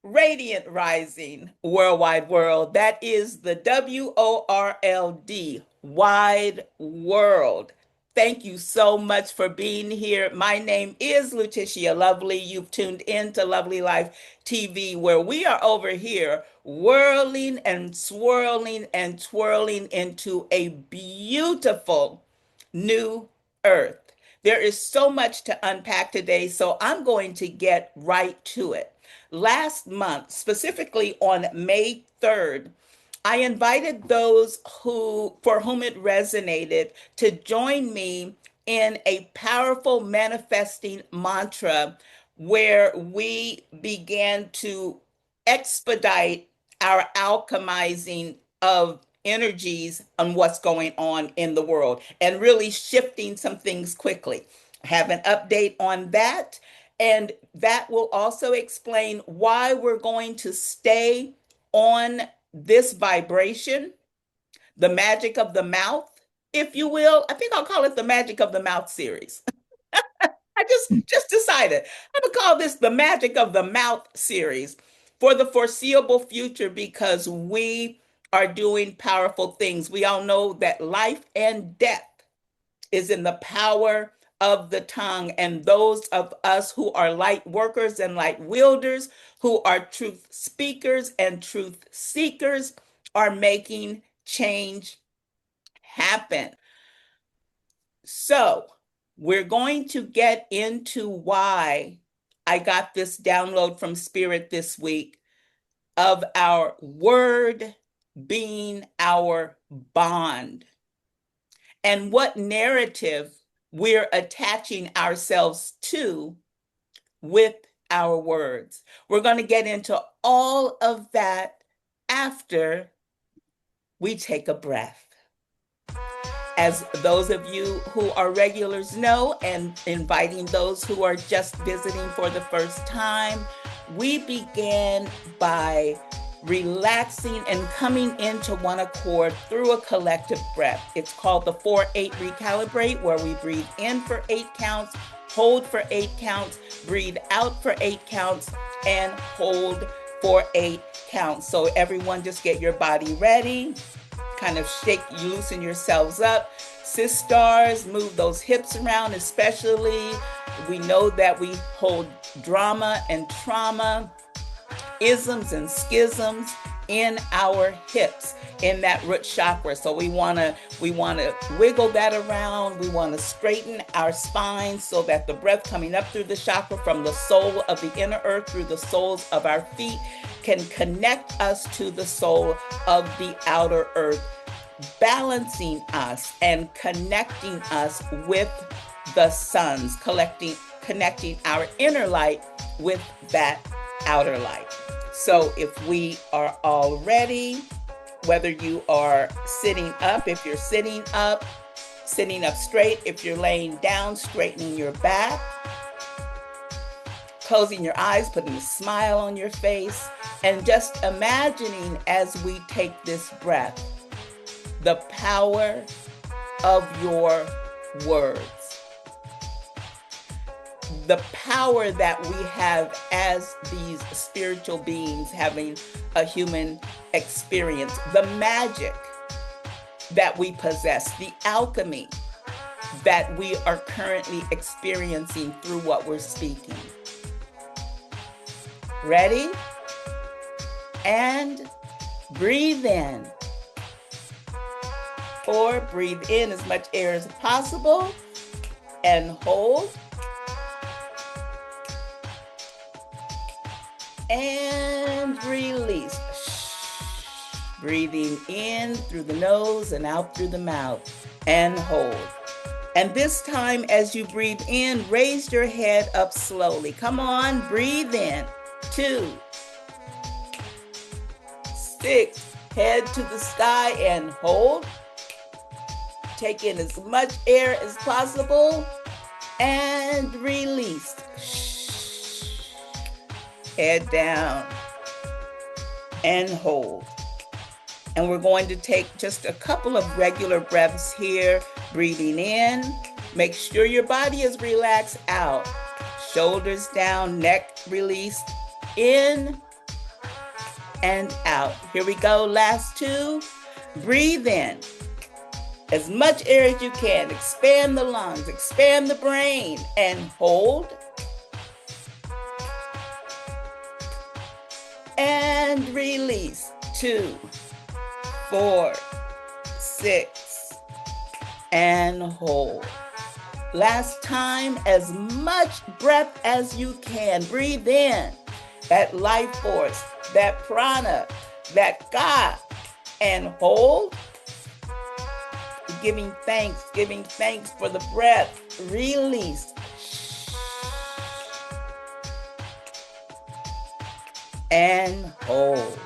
Radiant Rising Worldwide World. That is the WORLD, Wide World. Thank you so much for being here. My name is Letitia Lovely. You've tuned in to Lovely Life TV, where we are over here whirling and swirling and twirling into a beautiful new earth. There is so much to unpack today, so I'm going to get right to it. Last month, specifically on May 3rd, I invited those for whom it resonated to join me in a powerful manifesting mantra where we began to expedite our alchemizing of energies on what's going on in the world and really shifting some things quickly. I have an update on that, and that will also explain why we're going to stay on this vibration, the magic of the mouth, if you will. I think I'll call it the magic of the mouth series. I just decided I'm gonna call this the magic of the mouth series for the foreseeable future because we are doing powerful things. We all know that life and death is in the power of the tongue. And those of us who are light workers and light wielders, who are truth speakers and truth seekers, are making change happen. So, we're going to get into why I got this download from Spirit this week of our word being our bond and what narrative we're attaching ourselves to with our words. We're going to get into all of that after we take a breath. As those of you who are regulars know, and inviting those who are just visiting for the first time, we began by relaxing and coming into one accord through a collective breath. It's called the 4-8 recalibrate, where we breathe in for 8 counts, hold for 8 counts, breathe out for 8 counts, and hold for 8 counts. So everyone just get your body ready, kind of shake, loosen yourselves up. Sisters, move those hips around, especially. We know that we hold drama and trauma, isms and schisms in our hips, in that root chakra. So we want to wiggle that around. We want to straighten our spine so that the breath coming up through the chakra from the soul of the inner earth through the soles of our feet can connect us to the soul of the outer earth, balancing us and connecting us with the suns, connecting our inner light with that outer light. So if we are all ready, whether you are sitting up, if you're sitting up straight, if you're laying down, straightening your back, closing your eyes, putting a smile on your face, and just imagining as we take this breath, the power of your words. The power that we have as these spiritual beings having a human experience, the magic that we possess, the alchemy that we are currently experiencing through what we're speaking. Ready? And breathe in. 4, breathe in as much air as possible and hold. And release. Breathing in through the nose and out through the mouth and hold. And this time, as you breathe in, raise your head up slowly. Come on, breathe in. 2, 6, head to the sky and hold. Take in as much air as possible and release. Head down and hold. And we're going to take just a couple of regular breaths here, breathing in. Make sure your body is relaxed. Out. Shoulders down, neck released. In and out. Here we go. Last two. Breathe in as much air as you can. Expand the lungs, expand the brain, and hold. And release. 2, 4, 6, and hold. Last time, as much breath as you can. Breathe in that life force, that prana, that ka, and hold. Giving thanks for the breath. Release. And hold.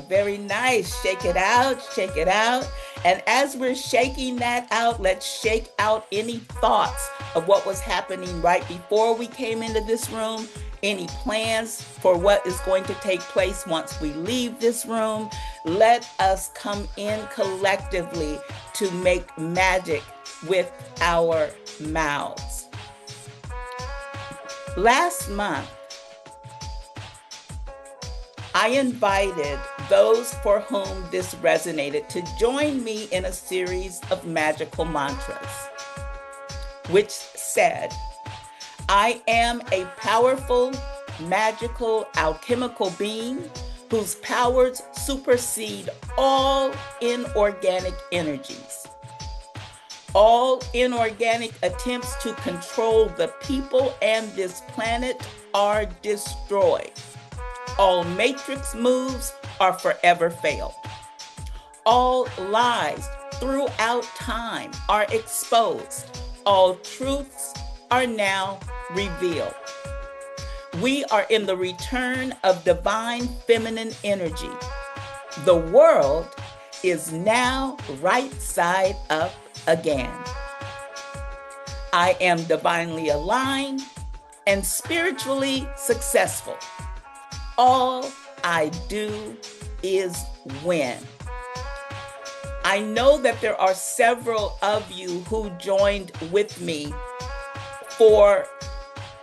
Very nice. Shake it out, shake it out. And as we're shaking that out, let's shake out any thoughts of what was happening right before we came into this room, any plans for what is going to take place once we leave this room. Let us come in collectively to make magic with our mouths. Last month, I invited those for whom this resonated to join me in a series of magical mantras, which said, I am a powerful, magical, alchemical being whose powers supersede all inorganic energies. All inorganic attempts to control the people and this planet are destroyed. All matrix moves are forever failed. All lies throughout time are exposed. All truths are now revealed. We are in the return of divine feminine energy. The world is now right side up again. I am divinely aligned and spiritually successful. All I do is win. I know that there are several of you who joined with me for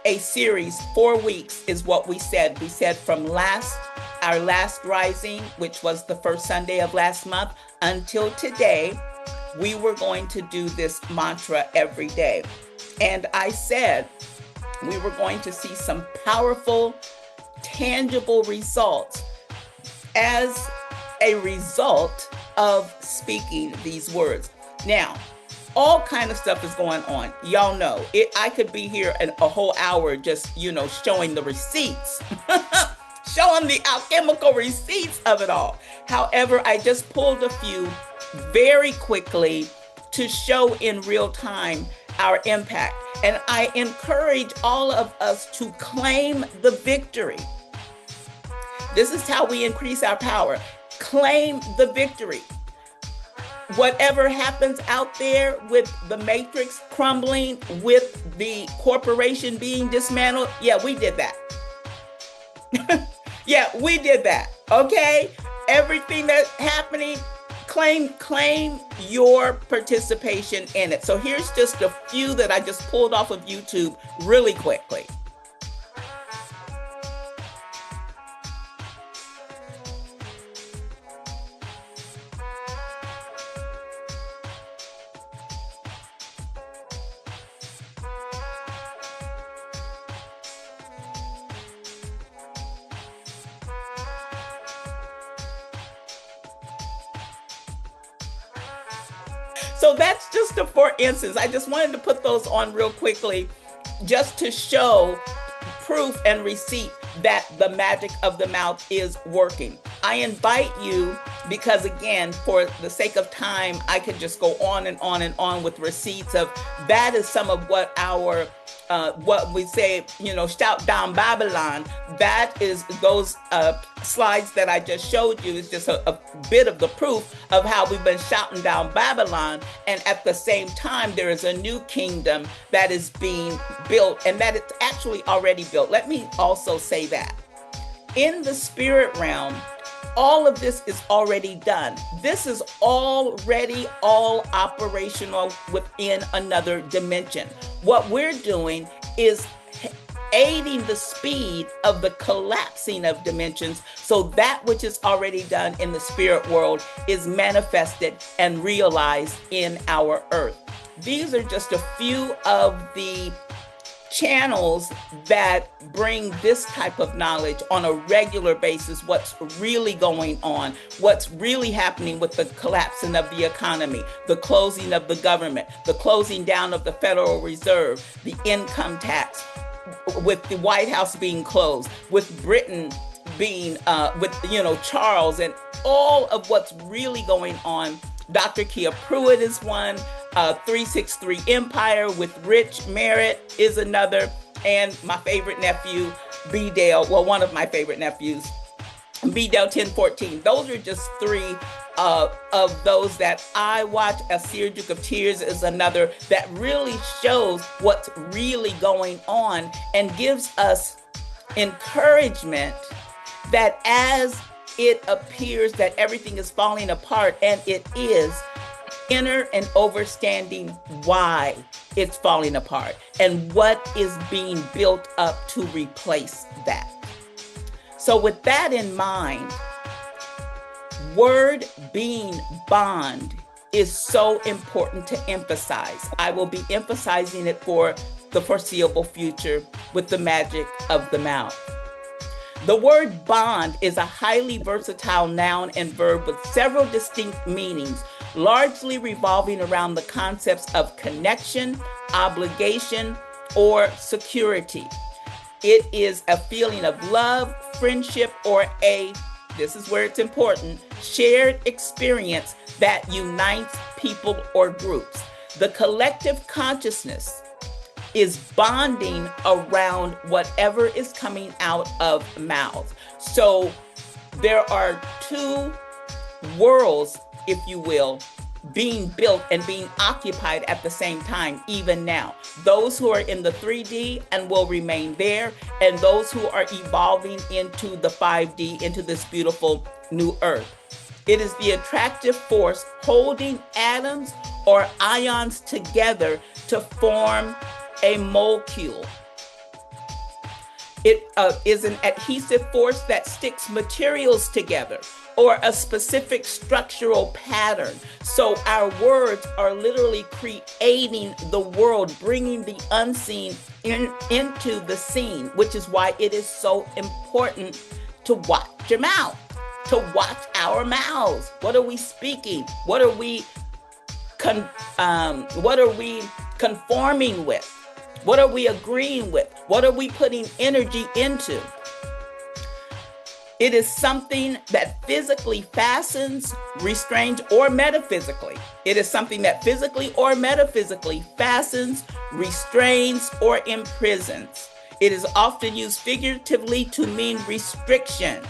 a series. 4 weeks is what we said. We said from our last rising, which was the first Sunday of last month, until today, we were going to do this mantra every day. And I said we were going to see some powerful, tangible results as a result of speaking these words. Now, all kind of stuff is going on. Y'all know it. I could be here a whole hour just, showing the receipts, showing the alchemical receipts of it all. However, I just pulled a few very quickly to show in real time our impact. And I encourage all of us to claim the victory. This is how we increase our power. Claim the victory. Whatever happens out there with the matrix crumbling, with the corporation being dismantled, yeah, we did that. Yeah, we did that. Okay? Everything that's happening, claim your participation in it. So here's just a few that I just pulled off of YouTube really quickly. So that's just for instance. I just wanted to put those on real quickly just to show proof and receipt that the magic of the mouth is working. I invite you, because again, for the sake of time, I could just go on and on and on with receipts of that is some of what our what we say, shout down Babylon. That is those slides that I just showed you is just a bit of the proof of how we've been shouting down Babylon. And at the same time, there is a new kingdom that is being built, and that it's actually already built. Let me also say that in the spirit realm, all of this is already done. This is already all operational within another dimension. What we're doing is aiding the speed of the collapsing of dimensions, so that which is already done in the spirit world is manifested and realized in our earth. These are just a few of the channels that bring this type of knowledge on a regular basis, what's really going on, what's really happening with the collapsing of the economy, the closing of the government, the closing down of the Federal Reserve, the income tax, with the White House being closed, with Britain being, with, Charles, and all of what's really going on. Dr. Kia Pruitt is one. 363 Empire with Rich Merritt is another. And my favorite nephew, B. Dale, well, one of my favorite nephews, B. Dale 1014. Those are just three of those that I watch. Asir Duke of Tears is another that really shows what's really going on and gives us encouragement that as it appears that everything is falling apart, and it is, inner and understanding why it's falling apart and what is being built up to replace that. So with that in mind, word being bond is so important to emphasize. I will be emphasizing it for the foreseeable future with the magic of the mouth. The word bond is a highly versatile noun and verb with several distinct meanings, largely revolving around the concepts of connection, obligation, or security. It is a feeling of love, friendship, or this is where it's important, shared experience that unites people or groups. The collective consciousness is bonding around whatever is coming out of mouths. So there are two worlds, if you will, being built and being occupied at the same time, even now. Those who are in the 3D and will remain there, and those who are evolving into the 5D, into this beautiful new earth. It is the attractive force holding atoms or ions together to form a molecule. It is an adhesive force that sticks materials together, or a specific structural pattern. So our words are literally creating the world, bringing the unseen into the seen, which is why it is so important to watch your mouth, to watch our mouths. What are we speaking? What are we conforming with? What are we agreeing with? What are we putting energy into? It is something that physically fastens, restrains, or metaphysically. It is something that physically or metaphysically fastens, restrains, or imprisons. It is often used figuratively to mean restriction,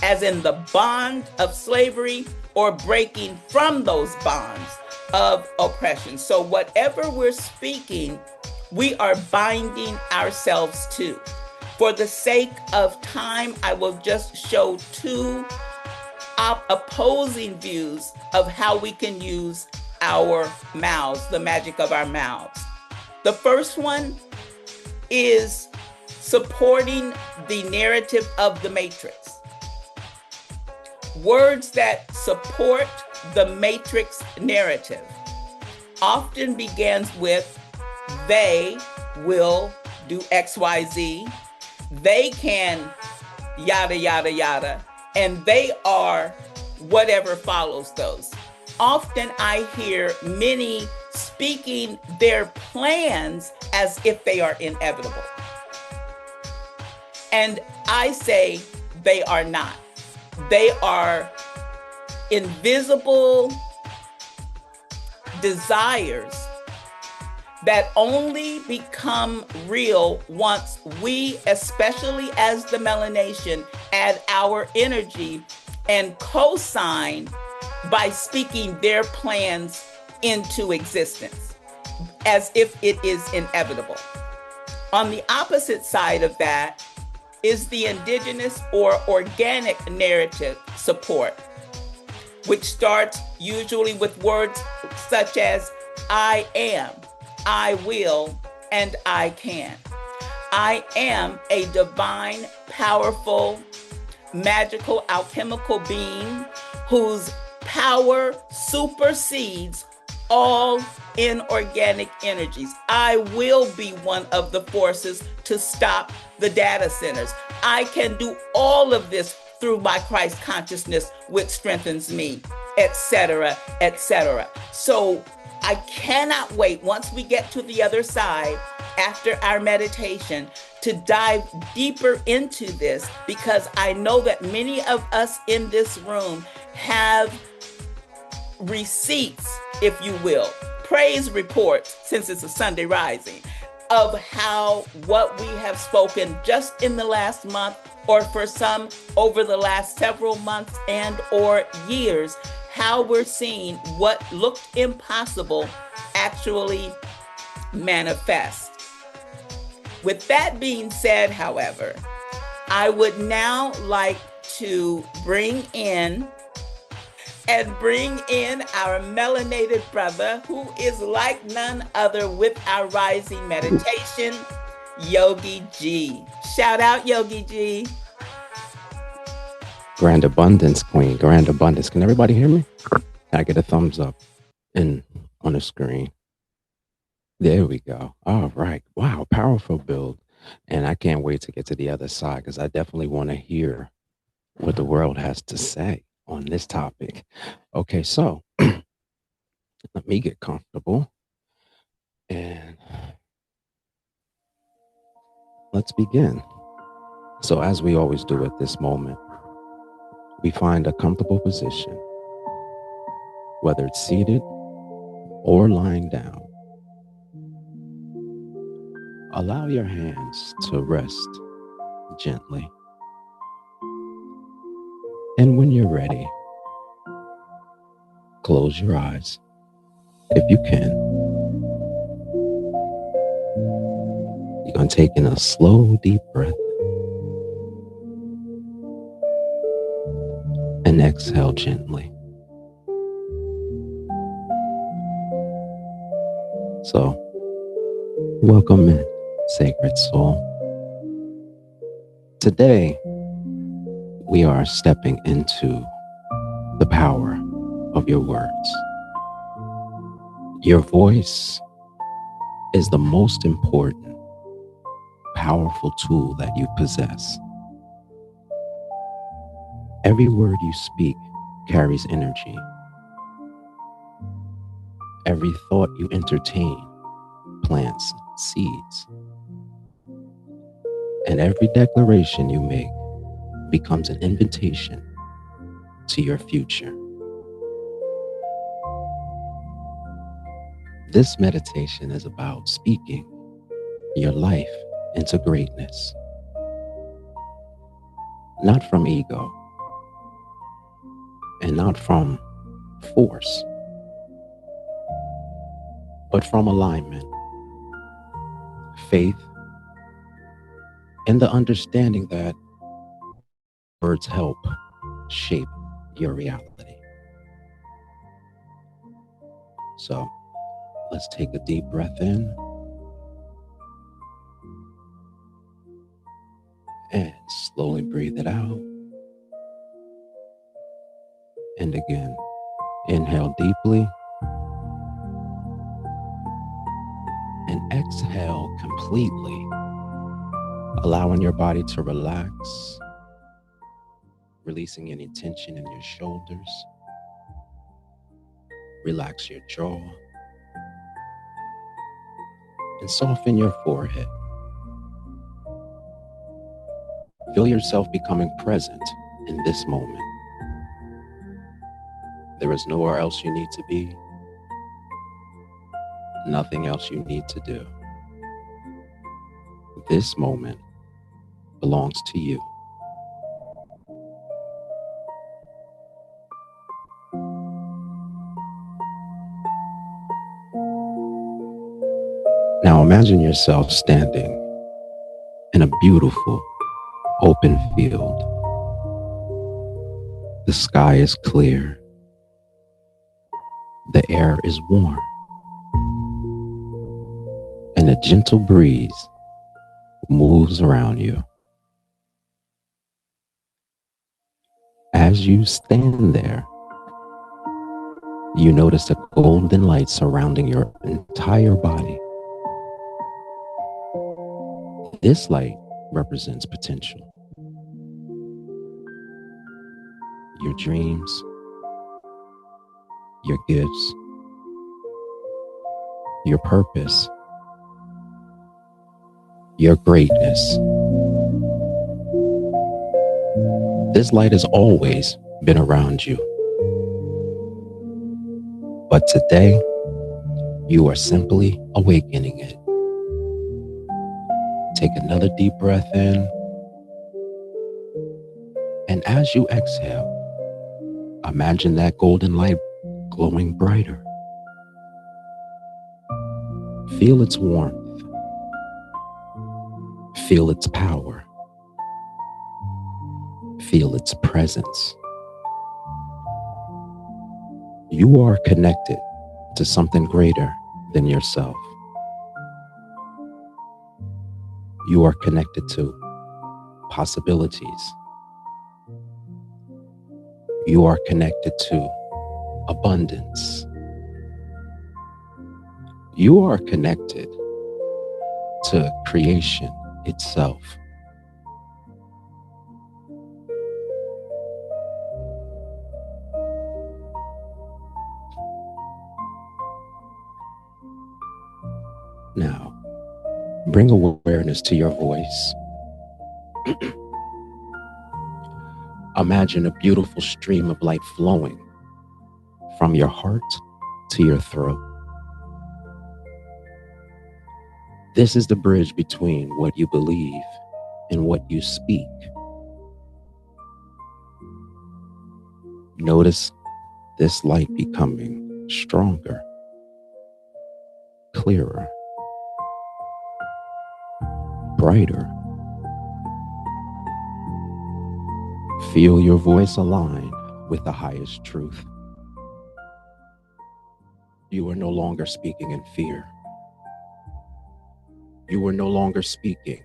as in the bond of slavery or breaking from those bonds of oppression. So whatever we're speaking, we are binding ourselves to. For the sake of time, I will just show two opposing views of how we can use our mouths, the magic of our mouths. The first one is supporting the narrative of the Matrix. Words that support the Matrix narrative often begins with, they will do X, Y, Z. They can yada, yada, yada, and they are whatever follows those. Often I hear many speaking their plans as if they are inevitable. And I say they are not. They are invisible desires that only become real once we, especially as the Melanation, add our energy and co-sign by speaking their plans into existence, as if it is inevitable. On the opposite side of that is the indigenous or organic narrative support, which starts usually with words such as I am, I will, and I can. I am a divine, powerful, magical, alchemical being whose power supersedes all inorganic energies. I will be one of the forces to stop the data centers. I can do all of this through my Christ consciousness, which strengthens me, etc., etc. So I cannot wait, once we get to the other side, after our meditation, to dive deeper into this, because I know that many of us in this room have receipts, if you will, praise reports, since it's a Sunday rising, of how what we have spoken just in the last month, or for some over the last several months and or years, how we're seeing what looked impossible actually manifest. With that being said, however, I would now like to bring in our melanated brother, who is like none other with our rising meditation, Yogi G. Shout out, Yogi G. Grand abundance, queen. Grand abundance. Can everybody hear me? Can I get a thumbs up on the screen? There we go. All right. Wow. Powerful build. And I can't wait to get to the other side, because I definitely want to hear what the world has to say on this topic. Okay. So let me get comfortable and let's begin. So, as we always do at this moment, we find a comfortable position, whether it's seated or lying down. Allow your hands to rest gently. And when you're ready, close your eyes if you can. You're going to take in a slow, deep breath and exhale gently. So, welcome in, sacred soul. Today, we are stepping into the power of your words. Your voice is the most important, powerful tool that you possess. Every word you speak carries energy. Every thought you entertain plants seeds. And every declaration you make becomes an invitation to your future. This meditation is about speaking your life into greatness, not from ego and not from force, but from alignment, faith, and the understanding that words help shape your reality. So let's take a deep breath in and slowly breathe it out. And again, inhale deeply and exhale completely, allowing your body to relax, releasing any tension in your shoulders. Relax your jaw and soften your forehead. Feel yourself becoming present in this moment. There is nowhere else you need to be, nothing else you need to do. This moment belongs to you. Now imagine yourself standing in a beautiful open field. The sky is clear. The air is warm. And a gentle breeze moves around you. As you stand there, you notice a golden light surrounding your entire body. This light represents potential, your dreams, your gifts, your purpose, your greatness. This light has always been around you. But today, you are simply awakening it. Take another deep breath in. And as you exhale, imagine that golden light glowing brighter. Feel its warmth. Feel its power. Feel its presence. You are connected to something greater than yourself. You are connected to possibilities. You are connected to abundance. You are connected to creation itself. Now, bring awareness to your voice. Imagine a beautiful stream of light flowing from your heart to your throat. This is the bridge between what you believe and what you speak. Notice this light becoming stronger, clearer, brighter. Feel your voice align with the highest truth. You are no longer speaking in fear. You are no longer speaking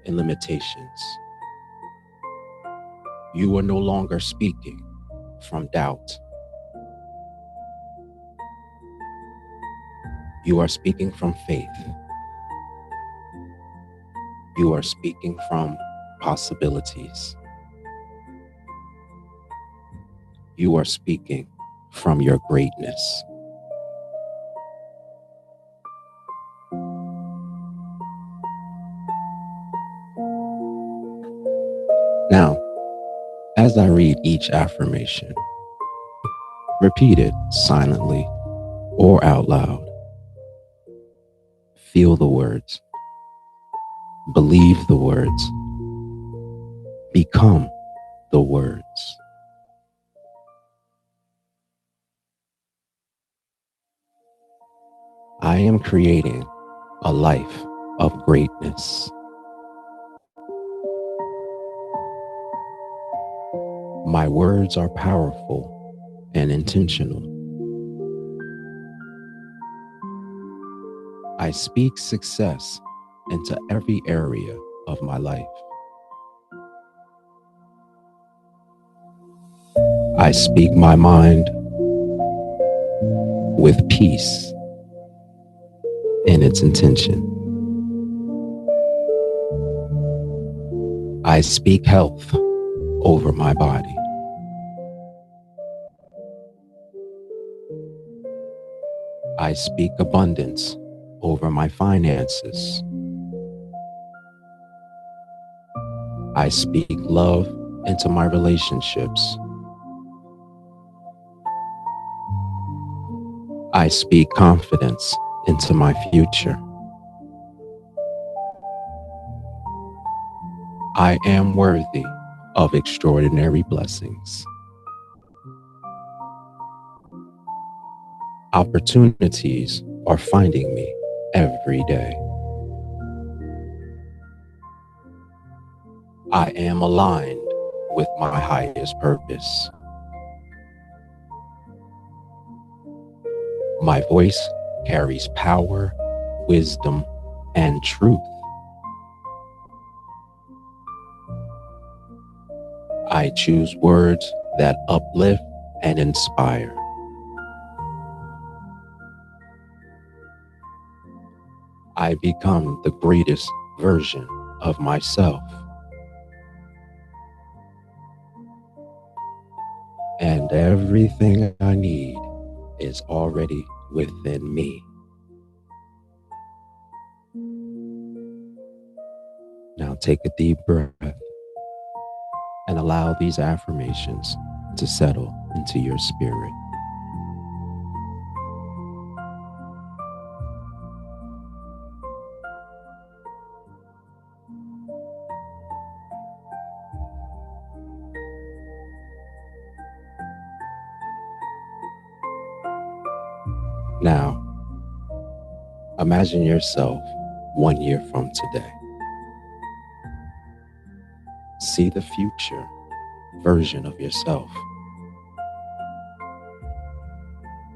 in limitations. You are no longer speaking from doubt. You are speaking from faith. You are speaking from possibilities. You are speaking from your greatness. Now, as I read each affirmation, repeat it silently or out loud. Feel the words. Believe the words. Become the words. I am creating a life of greatness. My words are powerful and intentional. I speak success into every area of my life. I speak my mind with peace in its intention. I speak health over my body. I speak abundance over my finances. I speak love into my relationships. I speak confidence into my future. I am worthy of extraordinary blessings. Opportunities are finding me every day. I am aligned with my highest purpose. My voice carries power, wisdom, and truth. I choose words that uplift and inspire. I become the greatest version of myself. And everything I need is already within me. Now take a deep breath and allow these affirmations to settle into your spirit. Now, imagine yourself 1 year from today. See the future version of yourself.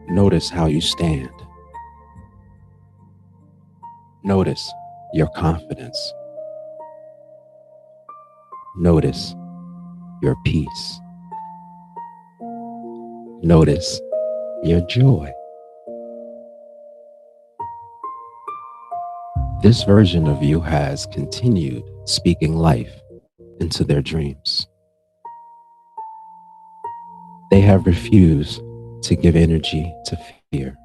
Notice how you stand. Notice your confidence. Notice your peace. Notice your joy. This version of you has continued speaking life into their dreams. They have refused to give energy to fear.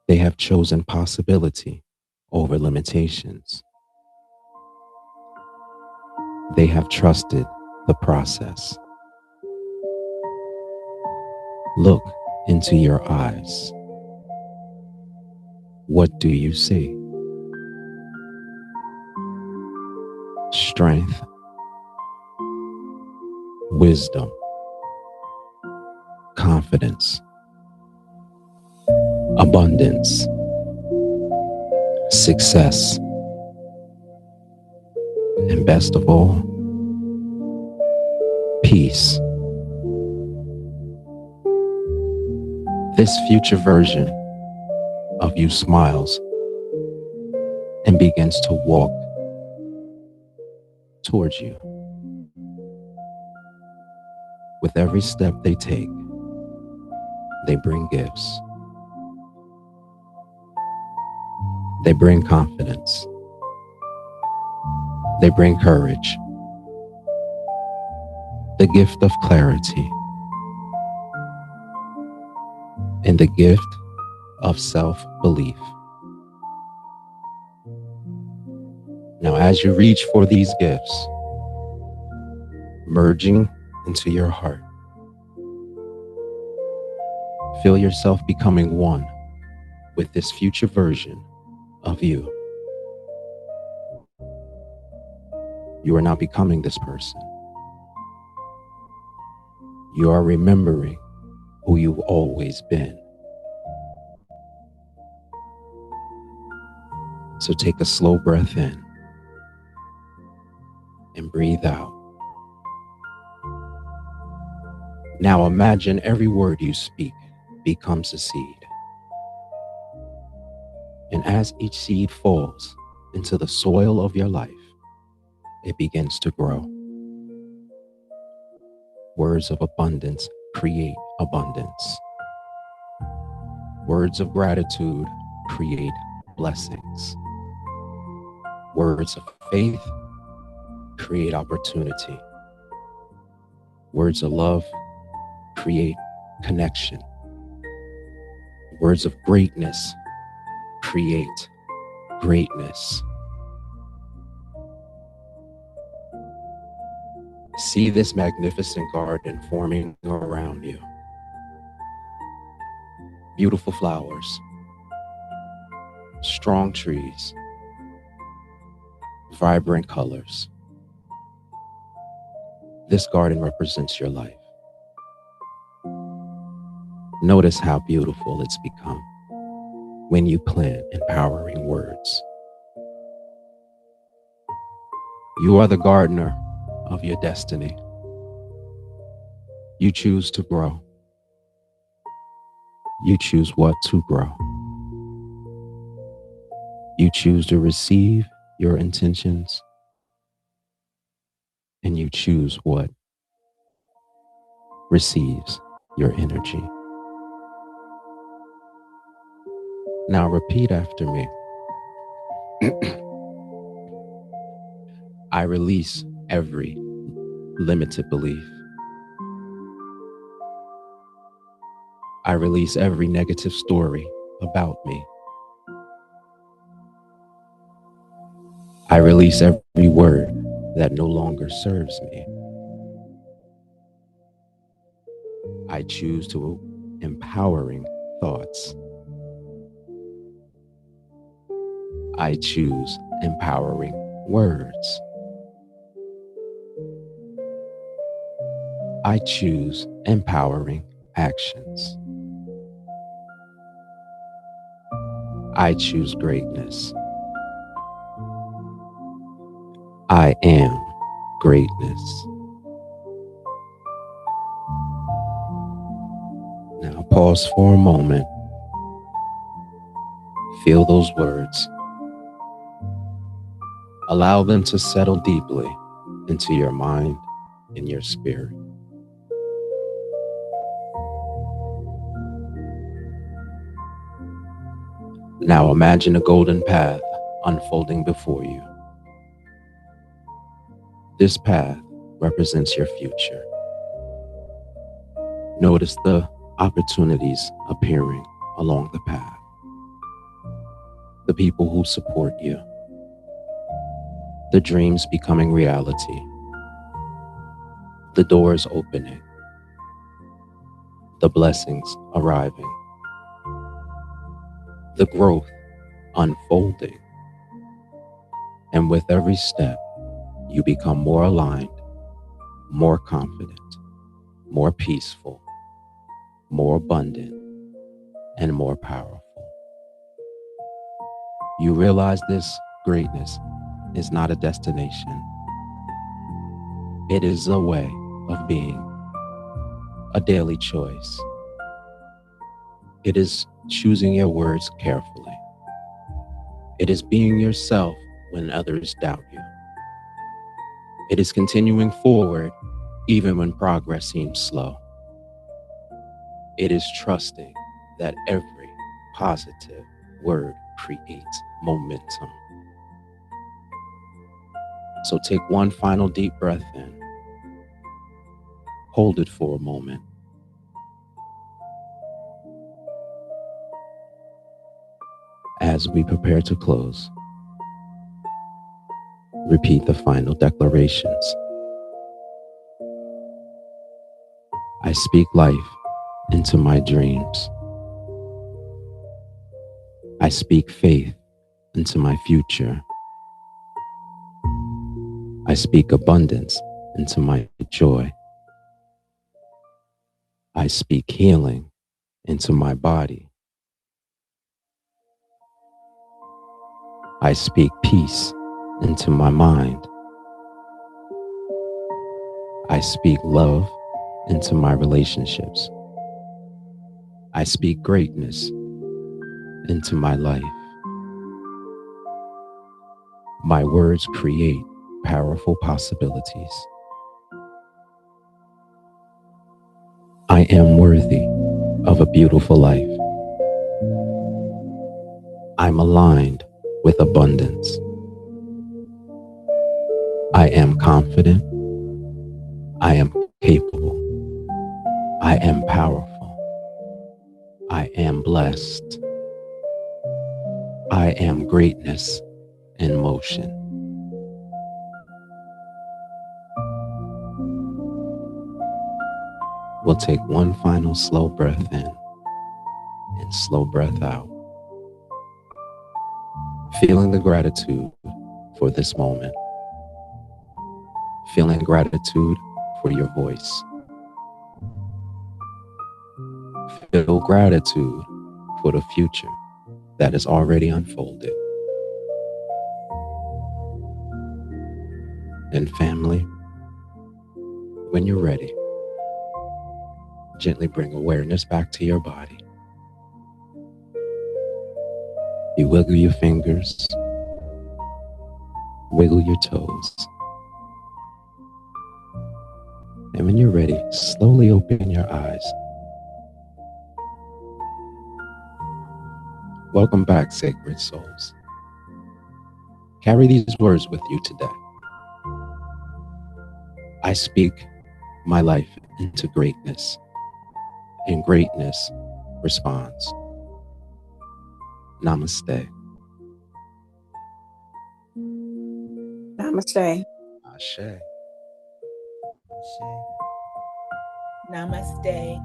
They have chosen possibility over limitations. They have trusted the process. Look into your eyes. What do you see? Strength, wisdom, confidence, abundance, success, and best of all, peace. This future version of you smiles and begins to walk towards you. With every step they take, they bring gifts. They bring confidence. They bring courage. The gift of clarity. And the gift of self-belief. Now, as you reach for these gifts, merging into your heart, feel yourself becoming one with this future version of you. You are not becoming this person. You are remembering who you've always been. So take a slow breath in and breathe out. Now imagine every word you speak becomes a seed. And as each seed falls into the soil of your life, it begins to grow. Words of abundance create abundance. Words of gratitude create blessings. Words of faith create opportunity. Words of love create connection. Words of greatness create greatness. See this magnificent garden forming around you. Beautiful flowers, strong trees, vibrant colors. This garden represents your life. Notice how beautiful it's become when you plant empowering words. You are the gardener of your destiny. You choose to grow. You choose what to grow. You choose to receive your intentions and you choose what receives your energy. Now repeat after me. I release every limited belief. I release every negative story about me. I release every word that no longer serves me. I choose to empowering thoughts. I choose empowering words. I choose empowering actions. I choose greatness. I am greatness. Now pause for a moment. Feel those words. Allow them to settle deeply into your mind and your spirit. Now imagine a golden path unfolding before you. This path represents your future. Notice the opportunities appearing along the path, the people who support you, the dreams becoming reality, the doors opening, the blessings arriving, the growth unfolding. And with every step, you become more aligned, more confident, more peaceful, more abundant, and more powerful. You realize this greatness is not a destination. It is a way of being, a daily choice. It is choosing your words carefully. It is being yourself when others doubt you. It is continuing forward even when progress seems slow. It is trusting that every positive word creates momentum. So take one final deep breath in. Hold it for a moment. As we prepare to close, repeat the final declarations. I speak life into my dreams. I speak faith into my future. I speak abundance into my joy. I speak healing into my body. I speak peace into my mind. I speak love into my relationships. I speak greatness into my life. My words create powerful possibilities. I am worthy of a beautiful life. I'm aligned with abundance. I am confident. I am capable. I am powerful. I am blessed. I am greatness in motion. We'll take one final slow breath in and slow breath out. Feeling the gratitude for this moment. Feeling gratitude for your voice. Feel gratitude for the future that is already unfolded. And family, when you're ready, gently bring awareness back to your body. You wiggle your fingers, wiggle your toes, And when you're ready, slowly open your eyes. Welcome back, sacred souls. Carry these words with you today. I speak my life into greatness, and greatness responds. Namaste. Namaste. Ashe. Namaste.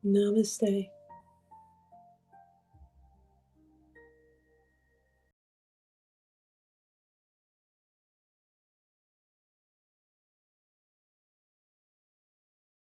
Namaste.